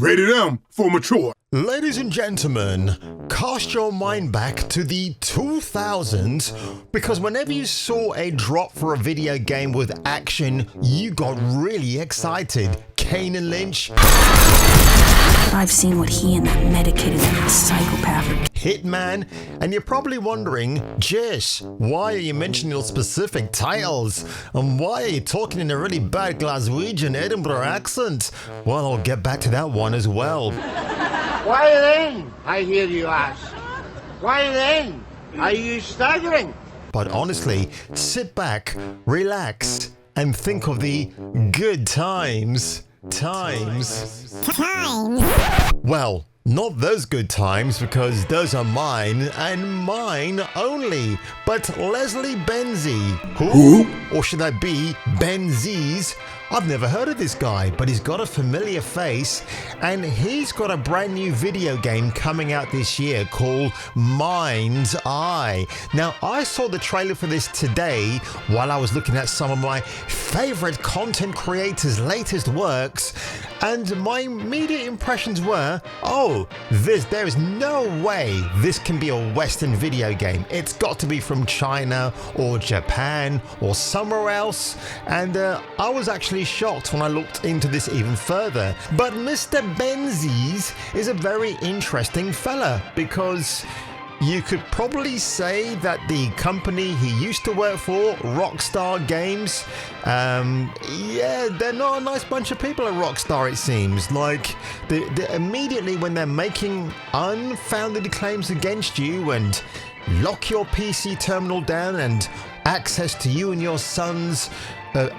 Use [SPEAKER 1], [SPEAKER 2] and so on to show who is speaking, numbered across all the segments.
[SPEAKER 1] Rated M for mature.
[SPEAKER 2] Ladies and gentlemen, cast your mind back to the 2000s, because whenever you saw a drop for a video game with action, you got really excited. Kane and Lynch.
[SPEAKER 3] I've seen what he and that medicated psychopath are.
[SPEAKER 2] Hitman, and you're probably wondering, Jish, why are you mentioning those specific titles? And why are you talking in a really bad Glaswegian Edinburgh accent? Well, I'll get back to that one as well.
[SPEAKER 4] Why then, I hear you ask? Why then are you staggering?
[SPEAKER 2] But honestly, sit back, relax, and think of the good times. Well, not those good times, because those are mine and mine only. But Leslie Benzie. Who? Or should I be Benzies? I've never heard of this guy, but he's got a familiar face, and he's got a brand new video game coming out this year called MindsEye. Now, I saw the trailer for this today while I was looking at some of my favorite content creators' latest works, and my immediate impressions were, oh, there is no way this can be a Western video game. It's got to be from China or Japan or somewhere else, and I was actually shocked when I looked into this even further. But Mr. Benzies is a very interesting fella, because you could probably say that the company he used to work for, Rockstar Games, they're not a nice bunch of people at Rockstar, it seems. Like, immediately when they're making unfounded claims against you and lock your PC terminal down and access to you and your son's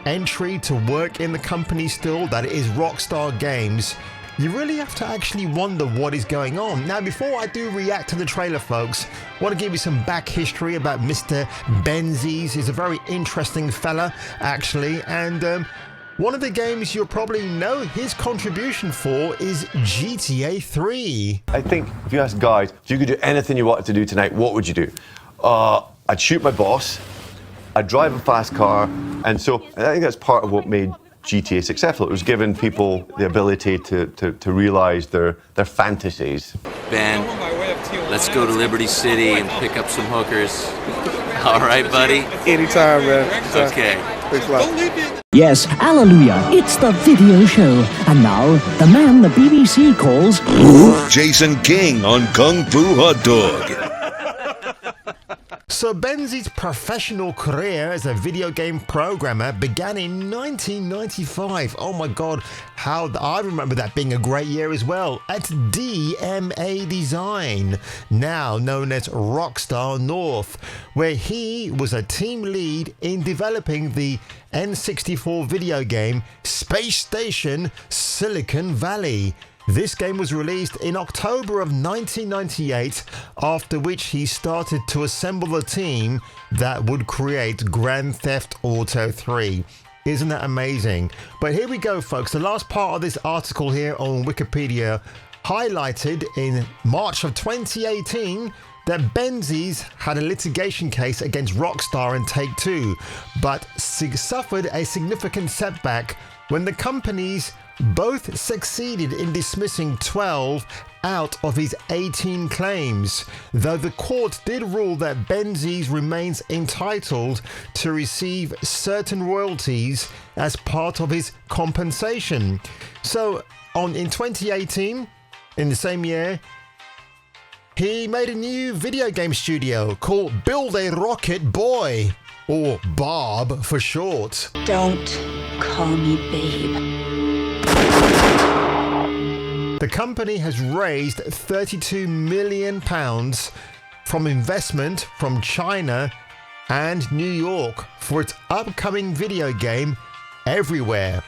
[SPEAKER 2] entry to work in the company still, that is Rockstar Games, you really have to actually wonder what is going on. Now, before I do react to the trailer, folks, I want to give you some back history about Mr. Benzies. He's a very interesting fella, actually, and one of the games you'll probably know his contribution for is GTA 3.
[SPEAKER 5] I think if you ask guys, if you could do anything you wanted to do tonight, what would you do? I'd shoot my boss, I'd drive a fast car, and so I think that's part of what made GTA successful. It was giving people the ability to realize their fantasies.
[SPEAKER 6] Ben, let's go to Liberty City and pick up some hookers. All right, buddy?
[SPEAKER 7] Anytime, man.
[SPEAKER 6] Okay.
[SPEAKER 7] Thanks a lot.
[SPEAKER 8] Yes, hallelujah, it's the video show. And now, the man the BBC calls...
[SPEAKER 9] Jason King on Kung Fu Hot Dog.
[SPEAKER 2] So Benzies' professional career as a video game programmer began in 1995. Oh my god, how I remember that being a great year as well, at DMA Design, now known as Rockstar North, where he was a team lead in developing the N64 video game Space Station Silicon Valley. This game was released in October of 1998, after which he started to assemble the team that would create Grand Theft Auto 3. Isn't that amazing? But here we go, folks. The last part of this article here on Wikipedia highlighted in March of 2018 that Benzies had a litigation case against Rockstar and Take-Two, but suffered a significant setback when the companies both succeeded in dismissing 12 out of his 18 claims, though the court did rule that Benzies remains entitled to receive certain royalties as part of his compensation. So in 2018, in the same year, he made a new video game studio called Build a Rocket Boy, or Bob for short.
[SPEAKER 3] Don't call me babe.
[SPEAKER 2] The company has raised £32 million from investment from China and New York for its upcoming video game Everywhere.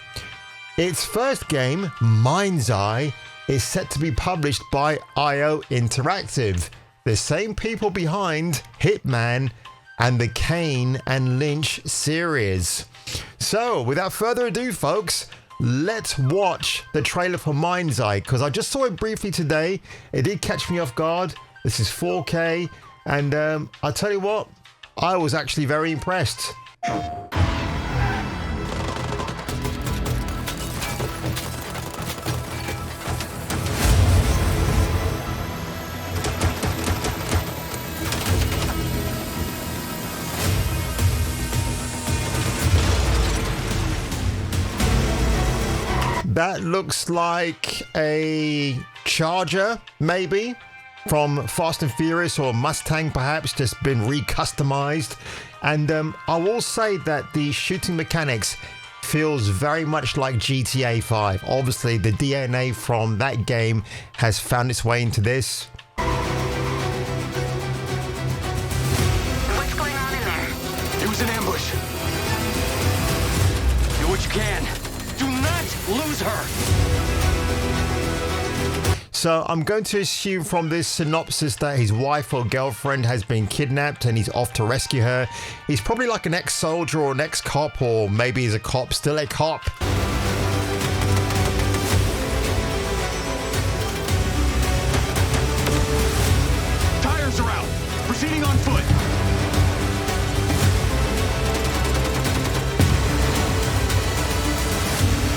[SPEAKER 2] Its first game, MindsEye, is set to be published by IO Interactive, the same people behind Hitman and the Kane and Lynch series. So, without further ado, folks, let's watch the trailer for MindsEye, because I just saw it briefly today. It did catch me off guard. This is 4K, and I'll tell you what, I was actually very impressed. That looks like a Charger, maybe, from Fast and Furious, or Mustang perhaps, just been recustomized. And I will say that the shooting mechanics feels very much like GTA 5. Obviously, the DNA from that game has found its way into this.
[SPEAKER 1] What's going on in there?
[SPEAKER 10] It was an ambush. Do what you can. Do not lose her.
[SPEAKER 2] So I'm going to assume from this synopsis that his wife or girlfriend has been kidnapped and he's off to rescue her. He's probably like an ex-soldier or an ex-cop, or maybe he's a cop, still a cop.
[SPEAKER 10] Tires are out. Proceeding on foot.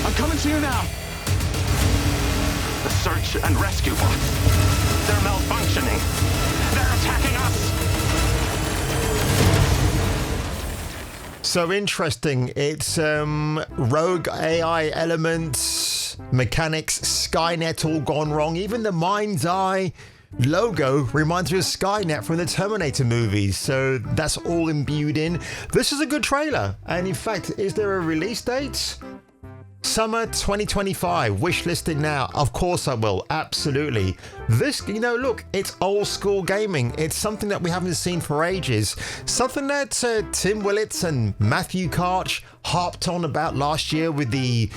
[SPEAKER 10] I'm coming to you now. The search and rescue bots. They're malfunctioning. They're attacking us.
[SPEAKER 2] So interesting. It's rogue AI elements, mechanics, Skynet all gone wrong. Even the MindsEye logo reminds me of Skynet from the Terminator movies. So that's all imbued in. This is a good trailer. And in fact, is there a release date? Summer 2025, wish list it now. Of course I will, absolutely. This, you know, look, it's old school gaming. It's something that we haven't seen for ages. Something that Tim Willits and Matthew Karch harped on about last year with the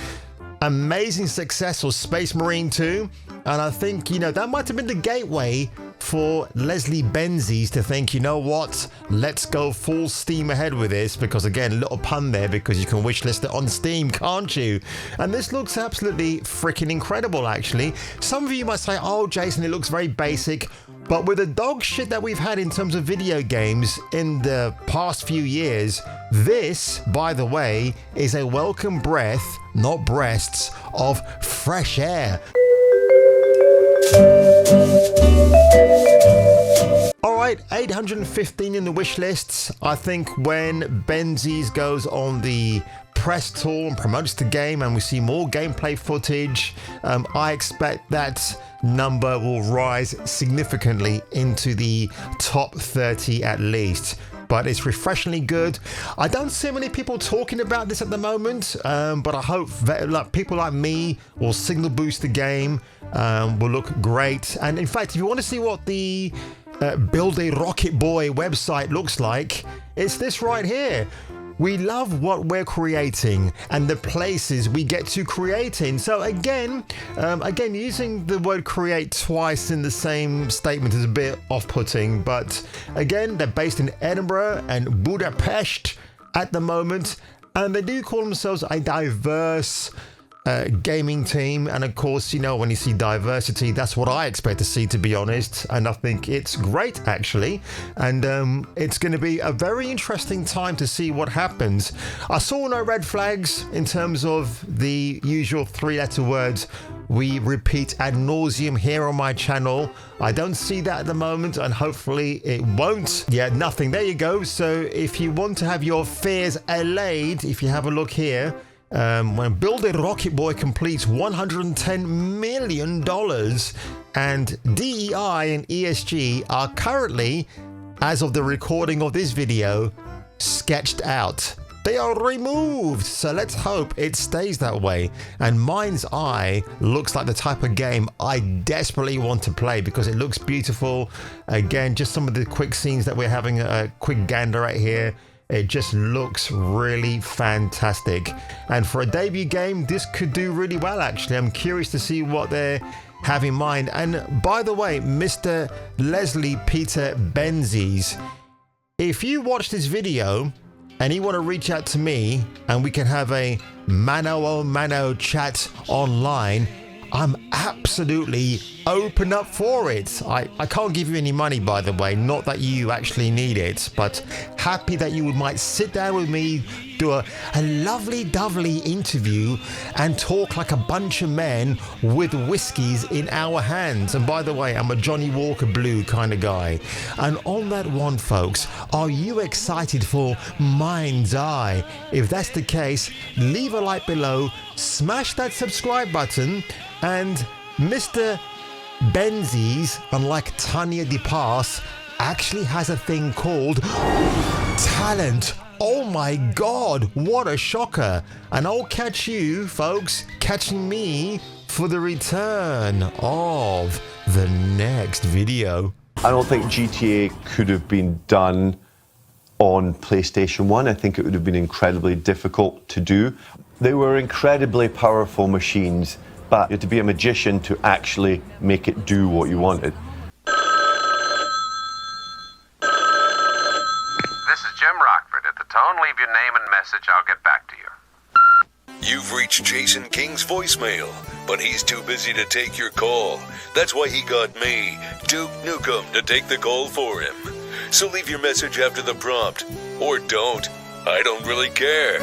[SPEAKER 2] amazing success of Space Marine 2. And I think, you know, that might have been the gateway for Leslie Benzies to think, you know what, let's go full steam ahead with this, because again, little pun there, because you can wishlist it on Steam, can't you? And this looks absolutely freaking incredible, actually. Some of you might say, oh, Jason, it looks very basic, but with the dog shit that we've had in terms of video games in the past few years, this, by the way, is a welcome breath, not breasts, of fresh air. Alright, 815 in the wish lists. I think when Benzies goes on the press tour and promotes the game and we see more gameplay footage, I expect that number will rise significantly into the top 30 at least. But it's refreshingly good. I don't see many people talking about this at the moment, but I hope that people like me will signal boost the game, will look great. And in fact, if you want to see what the Build a Rocket Boy website looks like, it's this right here. We love what we're creating and the places we get to create in. So again, using the word create twice in the same statement is a bit off-putting, but again, they're based in Edinburgh and Budapest at the moment, and they do call themselves a diverse gaming team. And of course, you know, when you see diversity, that's what I expect to see, to be honest, and I think it's great, actually. And it's going to be a very interesting time to see what happens. I saw no red flags in terms of the usual three-letter words we repeat ad nauseum here on my channel. I don't see that at the moment, and hopefully it won't. Yeah, nothing. There you go. So if you want to have your fears allayed, if you have a look here, when Build a Rocket Boy completes $110 million, and DEI and ESG are currently, as of the recording of this video, sketched out. They are removed, so let's hope it stays that way. And MindsEye looks like the type of game I desperately want to play because it looks beautiful. Again, just some of the quick scenes that we're having a quick gander right here. It just looks really fantastic. And for a debut game, this could do really well, actually. I'm curious to see what they have in mind. And by the way, Mr. Leslie Peter Benzies, if you watch this video and you want to reach out to me and we can have a mano-a-mano chat online, I'm absolutely open up for it. I can't give you any money, by the way, not that you actually need it, but happy that you might sit down with me, do a lovely-dovely interview and talk like a bunch of men with whiskies in our hands. And by the way, I'm a Johnny Walker Blue kind of guy. And on that one, folks, are you excited for MindsEye? If that's the case, leave a like below, smash that subscribe button, and Mr. Benzies, unlike Tanya DePass, actually has a thing called talent. Oh my God, what a shocker. And I'll catch you, folks, catching me for the return of the next video.
[SPEAKER 5] I don't think GTA could have been done on PlayStation 1. I think it would have been incredibly difficult to do. They were incredibly powerful machines, but you had to be a magician to actually make it do what you wanted.
[SPEAKER 1] This is Jim Rockford. At the tone, leave your name and message. I'll get back to you.
[SPEAKER 9] You've reached Jason King's voicemail, but he's too busy to take your call. That's why he got me, Duke Nukem, to take the call for him. So leave your message after the prompt. Or don't. I don't really care.